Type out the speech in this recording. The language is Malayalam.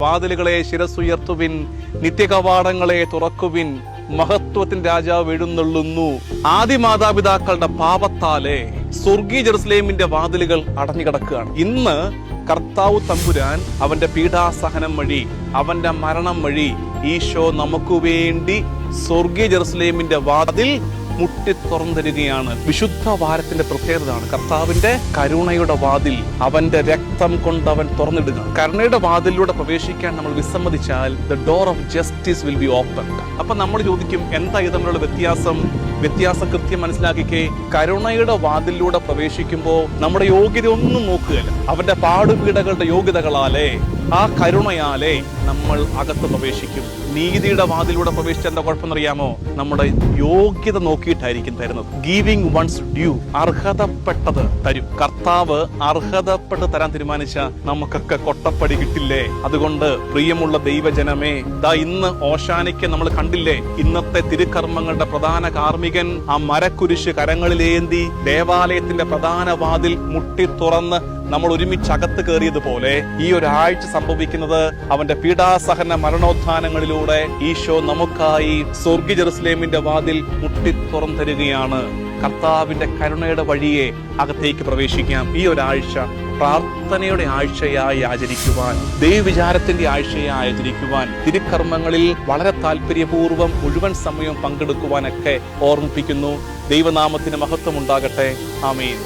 വാതിലുകളെ ശിരസ്സുയർത്തുവിൻ, നിത്യകവാടങ്ങളെ തുറക്കുവിൻ, മഹത്വത്തിൻ രാജാവ് എഴുന്നള്ളുന്നു. ആദി മാതാപിതാക്കളുടെ പാപത്താലെ സ്വർഗീയ ജെറുസലേമിന്റെ വാതിലുകൾ അടഞ്ഞു കിടക്കുകയാണ്. ഇന്ന് കർത്താവ് തമ്പുരാൻ അവന്റെ പീഡാസഹനം വഴി, അവന്റെ മരണം വഴി ഈശോ നമുക്ക് വേണ്ടി സ്വർഗീയ ജെറുസലേമിന്റെ വാതിൽ മുട്ടി തുറന്നു തരികയാണ്. വിശുദ്ധ വാരത്തിന്റെ പ്രത്യേകതയാണ് കർത്താവിന്റെ കരുണയുടെ വാതിൽ അവന്റെ രക്തം കൊണ്ട് അവൻ തുറന്നിടുക. കരുണയുടെ വാതിലൂടെ പ്രവേശിക്കാൻ നമ്മൾ വിസമ്മതിച്ചാൽ the door of justice will be open. അപ്പൊ നമ്മൾ ചോദിക്കും, എന്താ ഇത് തമ്മിലുള്ള വ്യത്യാസം കൃത്യം മനസ്സിലാക്കിക്കേ. കരുണയുടെ വാതിലൂടെ പ്രവേശിക്കുമ്പോൾ നമ്മുടെ യോഗ്യത ഒന്നും നോക്കുകയല്ല, അവന്റെ പാടുപീടകളുടെ യോഗ്യതകളാലേ, ആ കരുണയാലേ നമ്മൾ അകത്ത് പ്രവേശിക്കും. നീതിയുടെ വാതിലൂടെ പ്രവേശിച്ച എന്താ കുഴപ്പമെന്നറിയാമോ? നമ്മുടെ യോഗ്യത നോക്കിയിട്ടായിരിക്കും തരുന്നത്. ഗീവിംഗ് വൺസ് ഡ്യൂ, അർഹതപ്പെട്ടത് തരും. കർത്താവ് അർഹതപ്പെട്ട് തരാൻ തീരുമാനിച്ച നമുക്കൊക്കെ കൊട്ടപ്പടി കിട്ടില്ലേ? അതുകൊണ്ട് പ്രിയമുള്ള ദൈവജനമേ, ദാ ഇന്ന് ഓശാനയ്ക്ക് നമ്മൾ കണ്ടില്ലേ, ഇന്നത്തെ തിരുക്കർമ്മങ്ങളുടെ പ്രധാന കാർമ്മികൻ ആ മരക്കുരിശ് കരങ്ങളിലേന്തി ദേവാലയത്തിന്റെ പ്രധാന വാതിൽ മുട്ടി തുറന്ന് നമ്മൾ ഒരുമിച്ച് അകത്ത് കയറിയതുപോലെ ഈ ഒരാഴ്ച സംഭവിക്കുന്നത് അവന്റെ പീഡാസഹന മരണോത്ഥാനങ്ങളിലൂടെ ഈശോ നമുക്കായി സ്വർഗീയ ജെറുസലേമിന്റെ വാതിൽ മുട്ടി തുറന്നു തരികയാണ്. കർത്താവിന്റെ കരുണയുടെ വഴിയെ അകത്തേക്ക് പ്രവേശിക്കാം. ഈ ഒരാഴ്ച പ്രാർത്ഥനയുടെ ആഴ്ചയായി ആചരിക്കുവാൻ, ദൈവവിചാരത്തിന്റെ ആഴ്ചയായി ആചരിക്കുവാൻ, തിരുക്കർമ്മങ്ങളിൽ വളരെ താല്പര്യപൂർവ്വം മുഴുവൻ സമയവും പങ്കെടുക്കുവാനൊക്കെ ഓർമ്മിപ്പിക്കുന്നു. ദൈവനാമത്തിന് മഹത്വം ഉണ്ടാകട്ടെ. ആമേൻ.